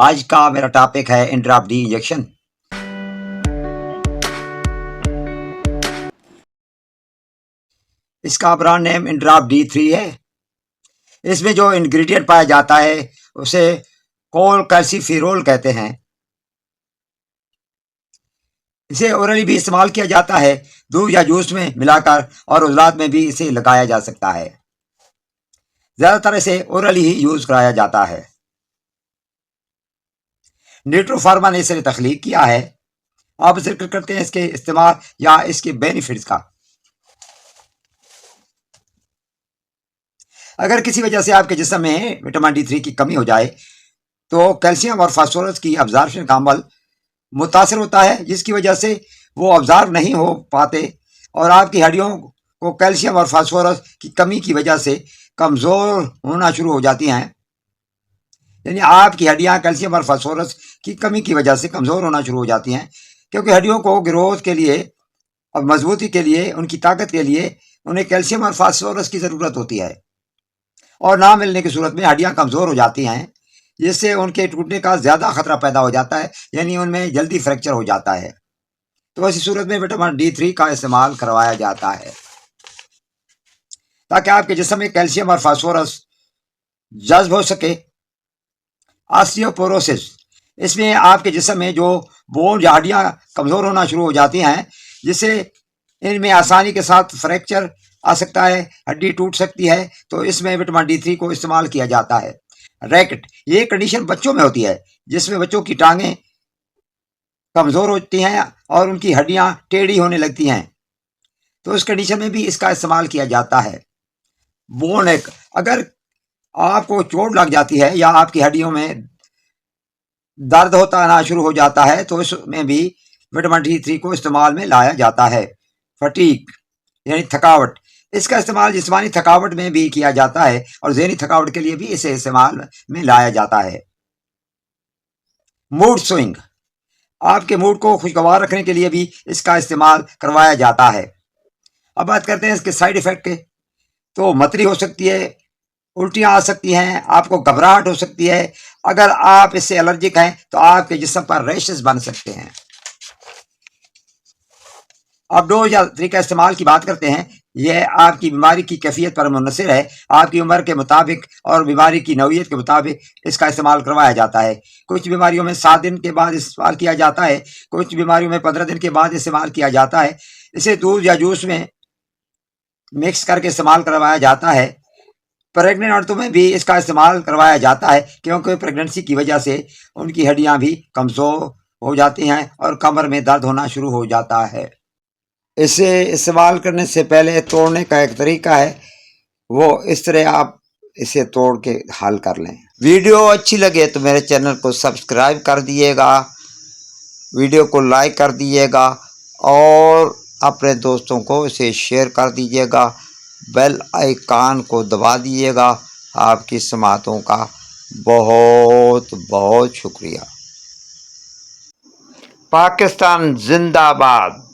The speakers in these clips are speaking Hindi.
आज का मेरा टॉपिक है इंट्रा डी इंजेक्शन। इसका ब्रांड नेम इंट्रा D3 है। इसमें जो इंग्रेडिएंट पाया जाता है उसे कोल कैल्सिफेरोल कहते हैं। इसे ओरली भी इस्तेमाल किया जाता है, दूध या जूस में मिलाकर, और उजलात में भी इसे लगाया जा सकता है। ज्यादातर इसे ओरली ही यूज कराया जाता है। न्यूट्रोफार्मा ने इसे तख्लीक किया है। आप जिक्र करते हैं इसके इस्तेमाल या इसके बेनिफिट्स का। अगर किसी वजह से आपके जिस्म में विटामिन D3 की कमी हो जाए तो कैल्शियम और फास्फोरस की अब्जॉर्प्शन का अमल मुतासर होता है, जिसकी वजह से वो अब्जॉर्ब नहीं हो पाते और आपकी हड्डियों को कैल्शियम और फास्फोरस की कमी की वजह से कमज़ोर होना शुरू हो जाती हैं। यानी आपकी हड्डियां कैल्शियम और फास्फोरस की कमी की वजह से कमज़ोर होना शुरू हो जाती हैं, क्योंकि हड्डियों को ग्रोथ के लिए और मजबूती के लिए, उनकी ताकत के लिए उन्हें कैल्शियम और फास्फोरस की ज़रूरत होती है। और ना मिलने की सूरत में हड्डियां कमज़ोर हो जाती हैं, जिससे उनके टूटने का ज़्यादा खतरा पैदा हो जाता है, यानी उनमें जल्दी फ्रैक्चर हो जाता है। तो ऐसी सूरत में विटामिन D3 का इस्तेमाल करवाया जाता है ताकि आपके जिस्म में कैल्शियम और फास्फोरस जज्ब हो सके। ऑस्टियोपोरोसिस, इसमें आपके जिस्म में जो बोन या हड्डियां कमज़ोर होना शुरू हो जाती हैं, जिससे इनमें आसानी के साथ फ्रैक्चर आ सकता है, हड्डी टूट सकती है, तो इसमें विटामिन D3 को इस्तेमाल किया जाता है। रैकेट, ये कंडीशन बच्चों में होती है जिसमें बच्चों की टांगें कमज़ोर होती हैं और उनकी हड्डियां टेढ़ी होने लगती हैं, तो इस कंडीशन में भी इसका इस्तेमाल किया जाता है। बोन एक, अगर आपको चोट लग जाती है या आपकी हड्डियों में दर्द होता ना शुरू हो जाता है, तो इसमें भी विटामिन D3 को इस्तेमाल में लाया जाता है। फटीक यानी थकावट, इसका इस्तेमाल जिस्मानी थकावट में भी किया जाता है और ज़हनी थकावट के लिए भी इसे इस्तेमाल में लाया जाता है। मूड स्विंग, आपके मूड को खुशगवार रखने के लिए भी इसका इस्तेमाल करवाया जाता है। अब बात करते हैं इसके साइड इफेक्ट के। तो मतरी हो सकती है, उल्टियां आ सकती हैं, आपको घबराहट हो सकती है। अगर आप इससे एलर्जिक हैं तो आपके जिस्म पर रैशेस बन सकते हैं। अब डोज या तरीका इस्तेमाल की बात करते हैं। यह आपकी बीमारी की कैफियत पर मुनहसर है। आपकी उम्र के मुताबिक और बीमारी की नौयत के मुताबिक इसका इस्तेमाल करवाया जाता है। कुछ बीमारियों में 7 दिन के बाद इस्तेमाल किया जाता है, कुछ बीमारियों में 15 दिन के बाद इस्तेमाल किया जाता है। इसे दूध या जूस में मिक्स करके इस्तेमाल करवाया जाता है। प्रेग्नेंट औरतों में भी इसका इस्तेमाल करवाया जाता है, क्योंकि प्रेगनेंसी की वजह से उनकी हड्डियां भी कमज़ोर हो जाती हैं और कमर में दर्द होना शुरू हो जाता है। इसे इस्तेमाल करने से पहले तोड़ने का एक तरीका है, वो इस तरह आप इसे तोड़ के हल कर लें। वीडियो अच्छी लगे तो मेरे चैनल को सब्सक्राइब कर दिएगा, वीडियो को लाइक कर दिएगा और अपने दोस्तों को इसे शेयर कर दीजिएगा। बेल आइकन को दबा दीजिएगा। आपकी समातों का बहुत बहुत शुक्रिया। पाकिस्तान जिंदाबाद।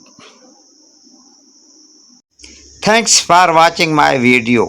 Thanks for watching my video.